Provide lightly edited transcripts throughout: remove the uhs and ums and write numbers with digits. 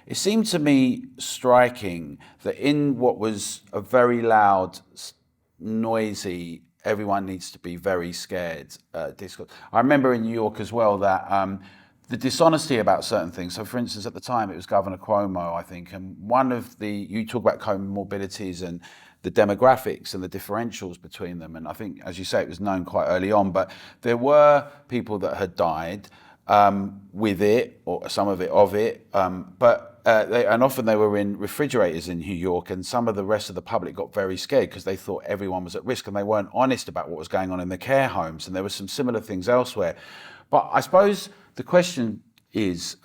it seemed to me striking that in what was a very loud, noisy, everyone needs to be very scared discourse. I remember in New York as well that the dishonesty about certain things. So, for instance, at the time it was Governor Cuomo, I think, and you talk about comorbidities and the demographics and the differentials between them. And I think, as you say, it was known quite early on, but there were people that had died with it, or some of it, and often they were in refrigerators in New York, and some of the rest of the public got very scared because they thought everyone was at risk, and they weren't honest about what was going on in the care homes, and there were some similar things elsewhere. But I suppose the question is,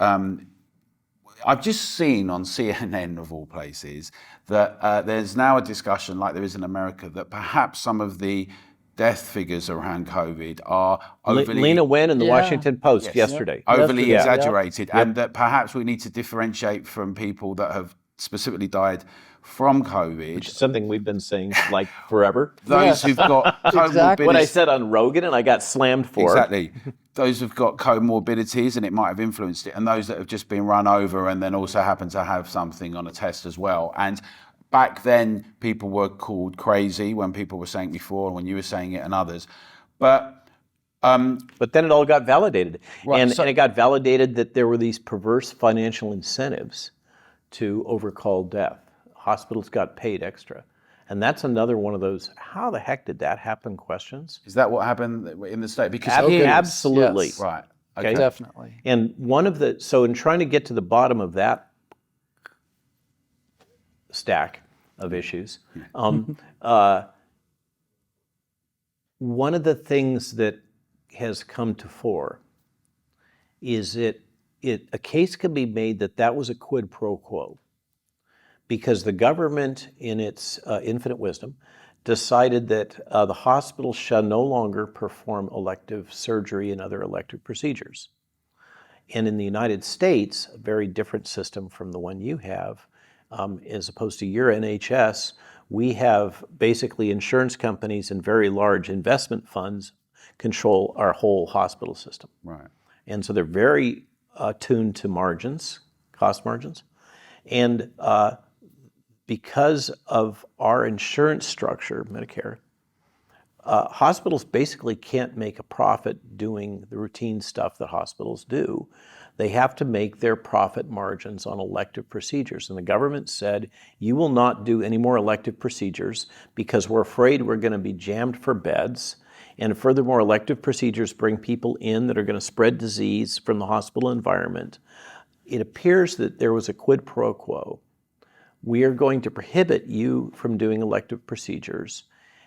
I've just seen on CNN, of all places, that there's now a discussion, like there is in America, that perhaps some of the death figures around COVID are overly... Lena Wen in the Washington Post yesterday. Overly exaggerated, and that perhaps we need to differentiate from people that have specifically died from COVID. Which is something we've been saying like forever. Those who've got comorbidities. What I said on Rogan and I got slammed for. Exactly. Those who've got comorbidities and it might have influenced it, and those that have just been run over and then also happen to have something on a test as well. And back then, people were called crazy when people were saying it before, and when you were saying it and others. But then it all got validated. Right, and it got validated that there were these perverse financial incentives to overcall death. Hospitals got paid extra. And that's another one of those, how the heck did that happen questions? Is that what happened in the state? Because absolutely. Yes. Right. Okay. Definitely. And so in trying to get to the bottom of that stack of issues, one of the things that has come to fore is a case can be made that was a quid pro quo, because the government, in its infinite wisdom, decided that the hospital shall no longer perform elective surgery and other elective procedures. And in the United States, a very different system from the one you have, as opposed to your NHS, we have basically insurance companies and very large investment funds control our whole hospital system. Right. And so they're very attuned to margins, cost margins. And because of our insurance structure, Medicare, hospitals basically can't make a profit doing the routine stuff that hospitals do. They have to make their profit margins on elective procedures. And the government said, you will not do any more elective procedures because we're afraid we're going to be jammed for beds. And furthermore, elective procedures bring people in that are going to spread disease from the hospital environment. It appears that there was a quid pro quo. We are going to prohibit you from doing elective procedures,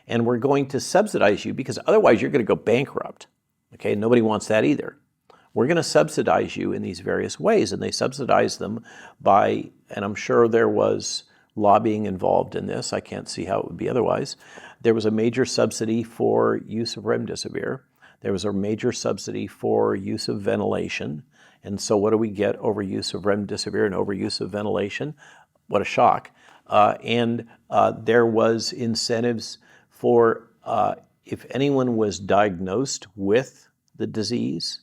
and we're going to subsidize you because otherwise you're going to go bankrupt. Okay, nobody wants that either. We're going to subsidize you in these various ways, and they subsidize them by, and I'm sure there was lobbying involved in this, I can't see how it would be otherwise. There was a major subsidy for use of remdesivir. There was a major subsidy for use of ventilation. And so what do we get over use of remdesivir and over use of ventilation? What a shock. And there was incentives for if anyone was diagnosed with the disease,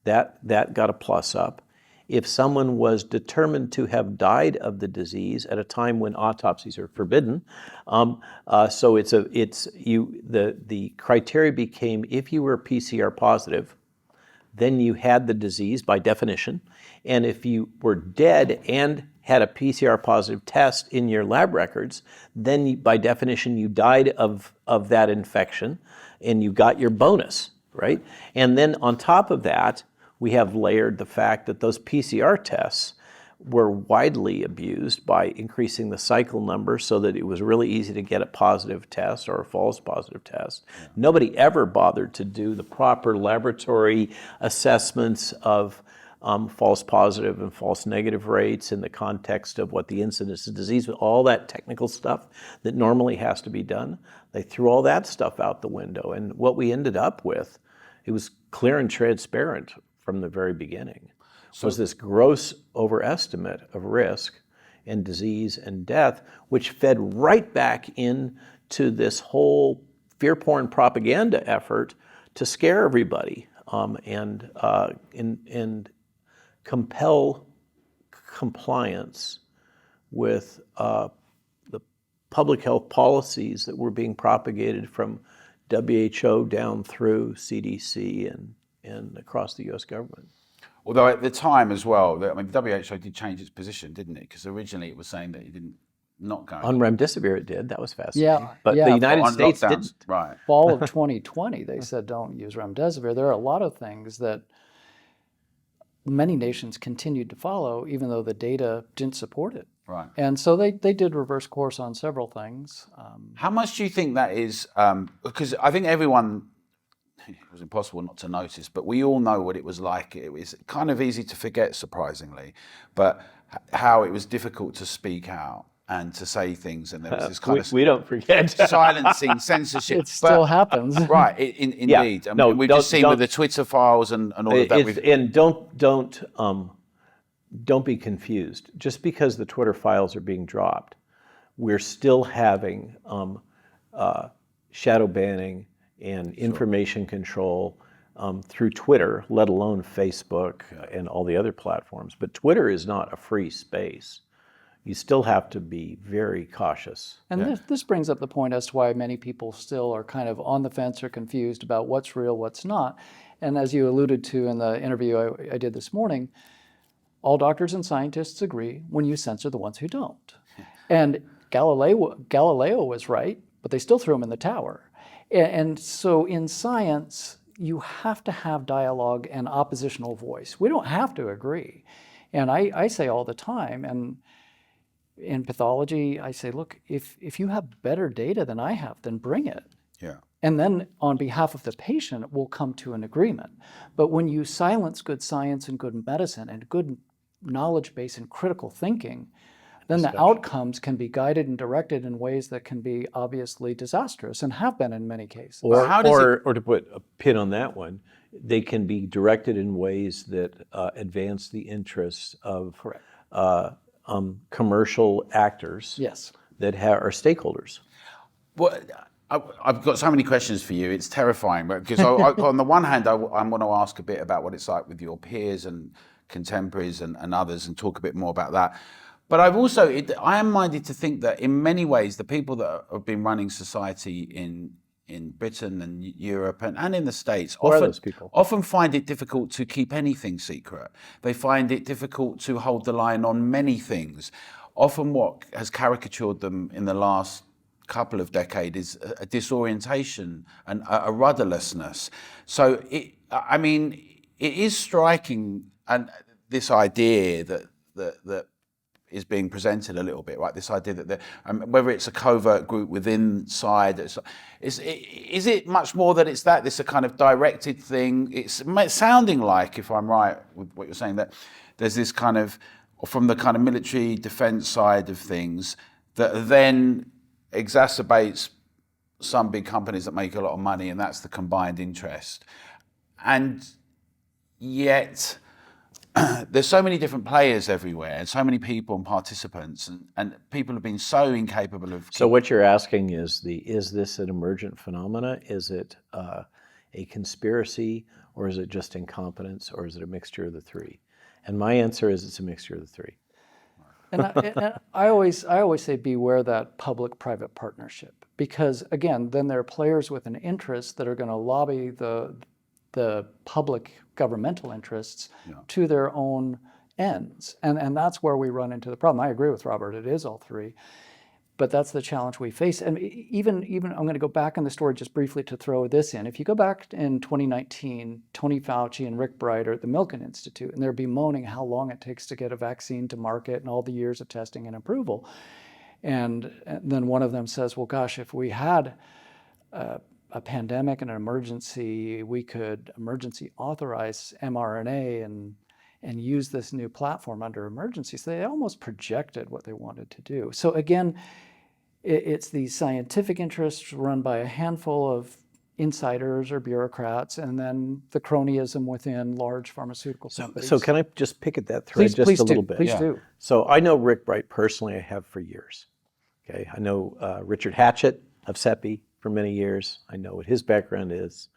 that got a plus up. If someone was determined to have died of the disease at a time when autopsies are forbidden, so the criteria became if you were PCR positive, then you had the disease by definition, and if you were dead and had a PCR positive test in your lab records, then by definition you died of that infection, and you got your bonus, right? And then on top of that, we have layered the fact that those PCR tests were widely abused by increasing the cycle number so that it was really easy to get a positive test or a false positive test. Yeah. Nobody ever bothered to do the proper laboratory assessments of false positive and false negative rates in the context of what the incidence of disease, all that technical stuff that normally has to be done. They threw all that stuff out the window. And what we ended up with, it was clear and transparent from the very beginning, was this gross overestimate of risk and disease and death, which fed right back into this whole fear porn propaganda effort to scare everybody and compel compliance with the public health policies that were being propagated from WHO down through CDC and across the U.S. government. Although at the time as well, the WHO did change its position, didn't it? Because originally it was saying that it didn't not go On remdesivir, it did. That was fascinating. Yeah, But yeah. the United on States lockdowns, didn't. right? Fall of 2020, they said don't use remdesivir. There are a lot of things that many nations continued to follow, even though the data didn't support it. Right. And so they did reverse course on several things. How much do you think that is? Because I think everyone, it was impossible not to notice, but we all know what it was like. It was kind of easy to forget, surprisingly, but how it was difficult to speak out and to say things, and there was this kind of We don't forget. silencing, censorship. It still happens. Right, indeed. I mean, we've just seen with the Twitter files and all of that. And don't be confused. Just because the Twitter files are being dropped, we're still having shadow banning and information control through Twitter, let alone Facebook and all the other platforms. But Twitter is not a free space. You still have to be very cautious. And this brings up the point as to why many people still are kind of on the fence or confused about what's real, what's not. And as you alluded to in the interview I did this morning, all doctors and scientists agree when you censor the ones who don't. And Galileo was right, but they still threw him in the tower. And so in science, you have to have dialogue and oppositional voice. We don't have to agree. And I say all the time, and in pathology, I say, look, if you have better data than I have, then bring it. Yeah. And then on behalf of the patient, we'll come to an agreement. But when you silence good science and good medicine and good knowledge base and critical thinking, then the outcomes can be guided and directed in ways that can be obviously disastrous and have been in many cases. Or to put a pin on that one, they can be directed in ways that advance the interests of commercial actors Yes. that are stakeholders. Well, I've got so many questions for you. It's terrifying, because on the one hand, I want to ask a bit about what it's like with your peers and contemporaries and others, and talk a bit more about that. But I am minded to think that in many ways, the people that have been running society in Britain and Europe and in the States often find it difficult to keep anything secret. They find it difficult to hold the line on many things. Often what has caricatured them in the last couple of decades is a disorientation and a rudderlessness. So it is striking, and this idea that is being presented a little bit, right? This idea that whether it's a covert group within inside, is it much more that it's that this a kind of directed thing? It's sounding like, if I'm right with what you're saying, that there's this kind of, from the kind of military defense side of things, that then exacerbates some big companies that make a lot of money, and that's the combined interest. And yet there's so many different players everywhere, and so many people and participants, and people have been so incapable of. So what you're asking is this an emergent phenomena? Is it a conspiracy, or is it just incompetence, or is it a mixture of the three? And my answer is it's a mixture of the three. And I always say beware that public-private partnership, because again, then there are players with an interest that are going to lobby the public governmental interests to their own ends. And that's where we run into the problem. I agree with Robert, it is all three, but that's the challenge we face. And even I'm going to go back in the story just briefly to throw this in. If you go back in 2019, Tony Fauci and Rick Bright are at the Milken Institute, and they're bemoaning how long it takes to get a vaccine to market and all the years of testing and approval. And then one of them says, well, gosh, if we had a pandemic and an emergency, we could emergency authorize mRNA and use this new platform under emergency. So they almost projected what they wanted to do. So again, it's these scientific interests run by a handful of insiders or bureaucrats, and then the cronyism within large pharmaceutical companies. So can I just pick at that thread just a little bit? Please do. So I know Rick Bright personally, I have for years. Okay, I know Richard Hatchett of CEPI for many years. I know what his background is.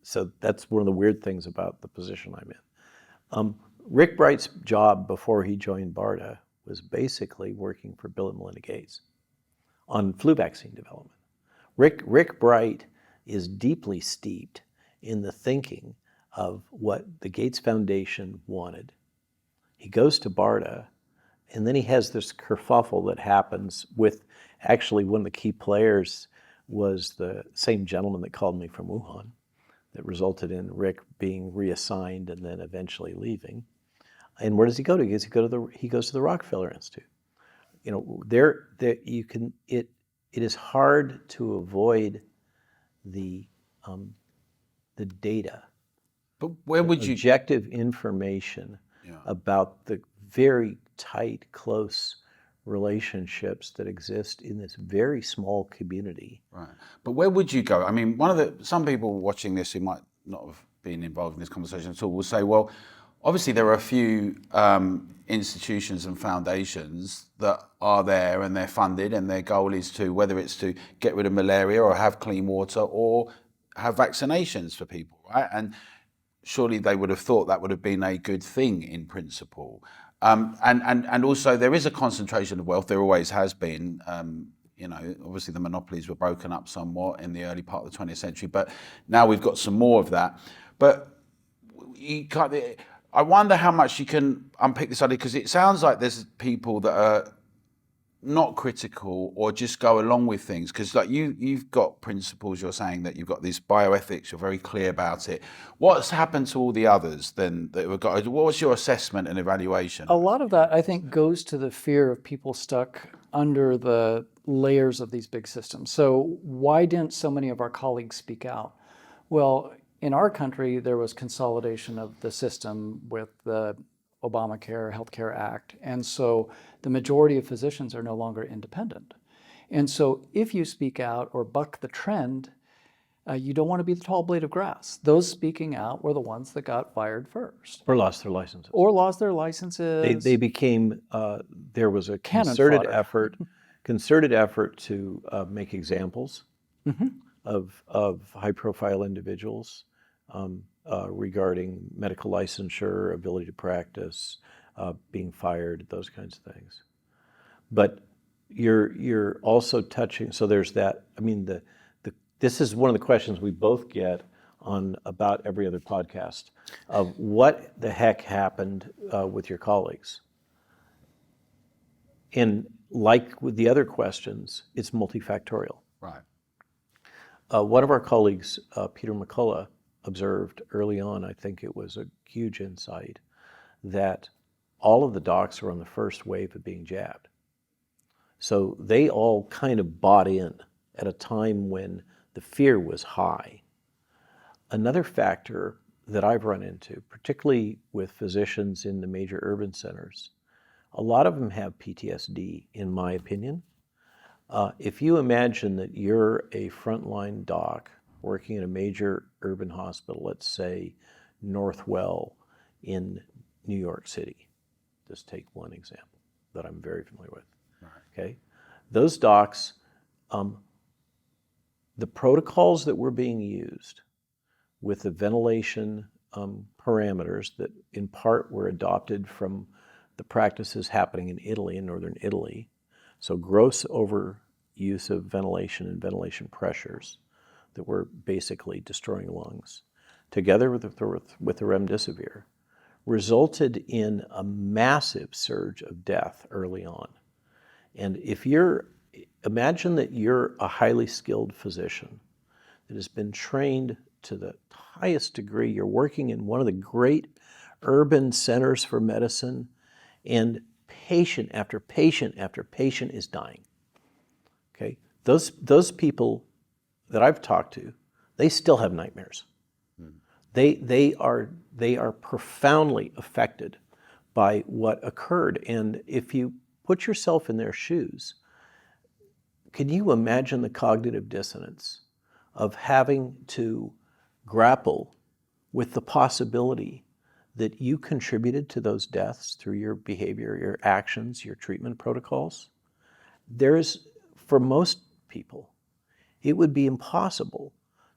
So that's one of the weird things about the position I'm in. Rick Bright's job before he joined BARDA was basically working for Bill and Melinda Gates on flu vaccine development. Rick Bright is deeply steeped in the thinking of what the Gates Foundation wanted. He goes to BARDA, and then he has this kerfuffle that happens with, actually one of the key players was the same gentleman that called me from Wuhan, that resulted in Rick being reassigned and then eventually leaving. And where does he go to? He goes to the Rockefeller Institute. You know, it is hard to avoid the data, But where would you? objective information about the very tight, close relationships that exist in this very small community. Right. But where would you go? I mean, some people watching this who might not have been involved in this conversation at all will say, well, obviously there are a few institutions and foundations that are there and they're funded and their goal is to, whether it's to get rid of malaria or have clean water or have vaccinations for people, right? And surely they would have thought that would have been a good thing in principle. And also there is a concentration of wealth, there always has been. You know, obviously the monopolies were broken up somewhat in the early part of the 20th century, but now we've got some more of that. But I wonder how much you can unpick this idea, because it sounds like there's people that are not critical or just go along with things, because like you've got principles, you're saying that you've got these bioethics, you're very clear about it. What's happened to all the others then that we've got? What was your assessment and evaluation? A lot of that, I think, goes to the fear of people stuck under the layers of these big systems. So why didn't so many of our colleagues speak out? Well, in our country, there was consolidation of the system with the Obamacare Healthcare Act. And so the majority of physicians are no longer independent. And so if you speak out or buck the trend, you don't want to be the tall blade of grass. Those speaking out were the ones that got fired first. Or lost their licenses. Or lost their licenses. They became, there was a Cannon concerted fodder. effort to make examples of high-profile individuals regarding medical licensure, ability to practice, being fired, those kinds of things. But you're also touching. So there's that. I mean, this is one of the questions we both get on about every other podcast of what the heck happened with your colleagues. And like with the other questions, it's multifactorial. Right. One of our colleagues, Peter McCullough, observed early on, I think it was a huge insight, that all of the docs were on the first wave of being jabbed. So they all kind of bought in at a time when the fear was high. Another factor that I've run into, particularly with physicians in the major urban centers, a lot of them have PTSD, in my opinion. If you imagine that you're a frontline doc working in a major urban hospital, let's say Northwell in New York City, just take one example that I'm very familiar with. Right. Okay, those docs, the protocols that were being used with the ventilation parameters that in part were adopted from the practices happening in Italy, in northern Italy, so gross overuse of ventilation and ventilation pressures that were basically destroying lungs, together with the remdesivir, resulted in a massive surge of death early on. And imagine that you're a highly skilled physician that has been trained to the highest degree, you're working in one of the great urban centers for medicine, and patient after patient after patient is dying. Okay, those people that I've talked to, they still have nightmares. They are profoundly affected by what occurred. And if you put yourself in their shoes, can you imagine the cognitive dissonance of having to grapple with the possibility that you contributed to those deaths through your behavior, your actions, your treatment protocols? For most people, it would be impossible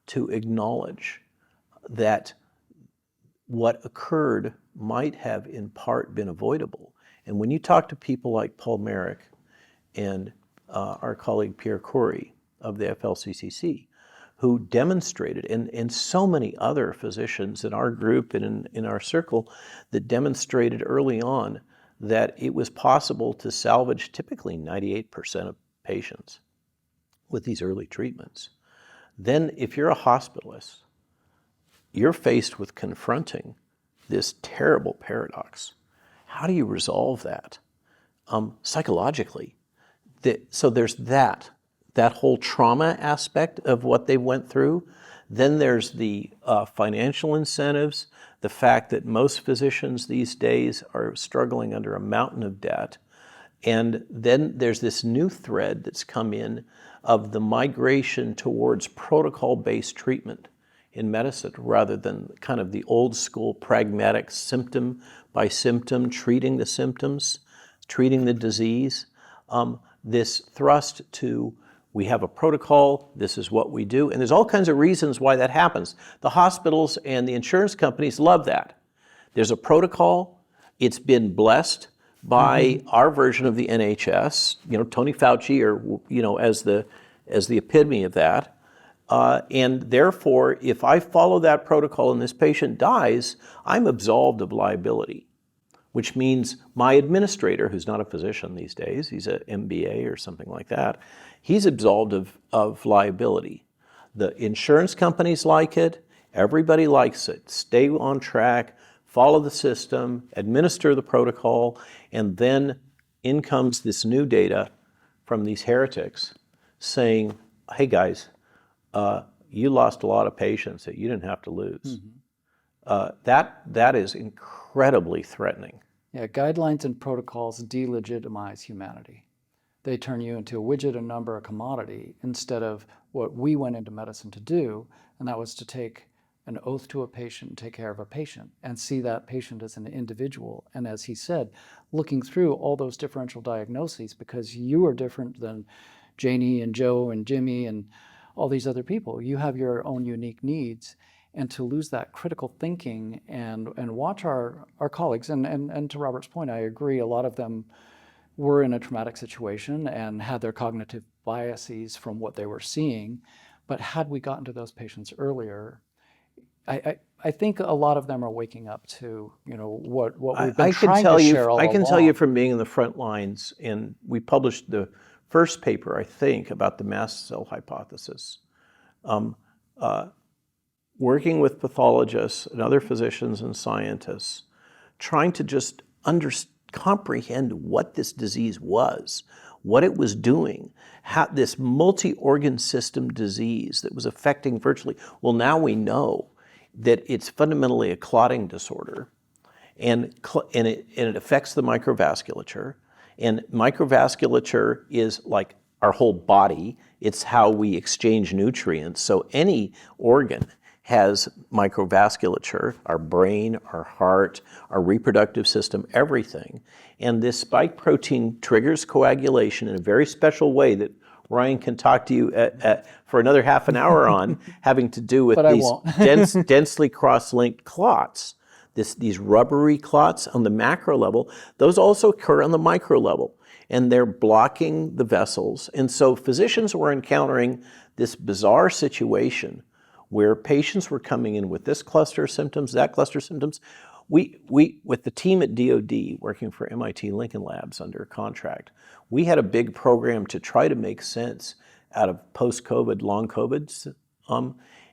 to acknowledge that what occurred might have in part been avoidable. And when you talk to people like Paul Merrick and our colleague Pierre Corey of the FLCCC, who demonstrated, and so many other physicians in our group and in our circle that demonstrated early on that it was possible to salvage typically 98% of patients with these early treatments. Then if you're a hospitalist, you're faced with confronting this terrible paradox. How do you resolve that psychologically? So there's that whole trauma aspect of what they went through. Then there's the financial incentives, the fact that most physicians these days are struggling under a mountain of debt. And then there's this new thread that's come in of the migration towards protocol-based treatment in medicine rather than kind of the old school pragmatic symptom by symptom, treating the symptoms, treating the disease. This thrust to, we have a protocol, this is what we do, and there's all kinds of reasons why that happens. The hospitals and the insurance companies love that. There's a protocol, it's been blessed by our version of the NHS, Tony Fauci, or as the epitome of that. And therefore, if I follow that protocol and this patient dies, I'm absolved of liability, which means my administrator, who's not a physician these days, he's an MBA or something like that, he's absolved of liability. The insurance companies like it, everybody likes it. Stay on track, follow the system, administer the protocol, and then in comes this new data from these heretics saying, hey guys, you lost a lot of patients that you didn't have to lose. That is incredibly threatening. Yeah, guidelines and protocols delegitimize humanity. They turn you into a widget, a number, a commodity, instead of what we went into medicine to do, and that was to take an oath to a patient and take care of a patient and see that patient as an individual. And as he said, looking through all those differential diagnoses, because you are different than Janie and Joe and Jimmy and all these other people. You have your own unique needs. And to lose that critical thinking and watch our colleagues, and to Robert's point, I agree, a lot of them were in a traumatic situation and had their cognitive biases from what they were seeing. But had we gotten to those patients earlier, I think a lot of them are waking up to what we've been trying to share all along. I can tell you from being in the front lines, and we published the first paper, I think, about the mast cell hypothesis. Working with pathologists and other physicians and scientists, trying to just comprehend what this disease was, what it was doing, how this multi-organ system disease that was affecting virtually, well, now we know that it's fundamentally a clotting disorder, and it affects the microvasculature, and microvasculature is like our whole body. It's how we exchange nutrients. So any organ has microvasculature, our brain, our heart, our reproductive system, everything. And this spike protein triggers coagulation in a very special way that Ryan can talk to you for another half an hour on, having to do with these densely cross-linked clots. These rubbery clots on the macro level, those also occur on the micro level, and they're blocking the vessels. And so physicians were encountering this bizarre situation where patients were coming in with this cluster of symptoms, that cluster of symptoms. We with the team at DoD working for MIT Lincoln Labs under contract, we had a big program to try to make sense out of post-COVID, long COVID,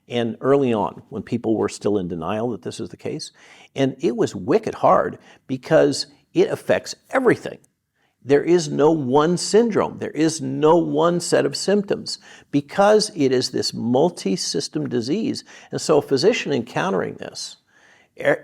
and early on when people were still in denial that this is the case. And it was wicked hard because it affects everything. There is no one syndrome. There is no one set of symptoms because it is this multi-system disease. And so a physician encountering this,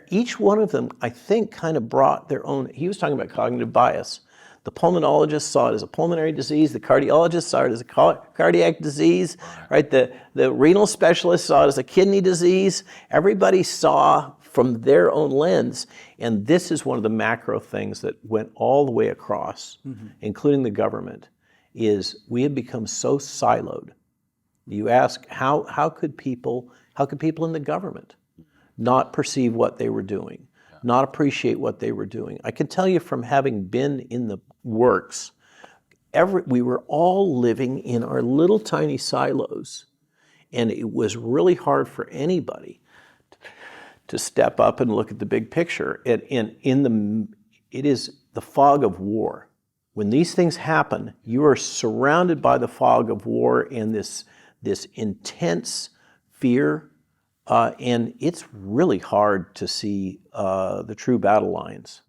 each one of them, I think, kind of brought their own. He was talking about cognitive bias. The pulmonologist saw it as a pulmonary disease. The cardiologist saw it as a cardiac disease, right? The renal specialist saw it as a kidney disease. Everybody saw from their own lens. And this is one of the macro things that went all the way across, including the government, is we have become so siloed. You ask, how could people in the government not perceive what they were doing, not appreciate what they were doing. I can tell you from having been in the works, we were all living in our little tiny silos, and it was really hard for anybody to step up and look at the big picture. It is the fog of war. When these things happen, you are surrounded by the fog of war and this intense fear, and it's really hard to see the true battle lines.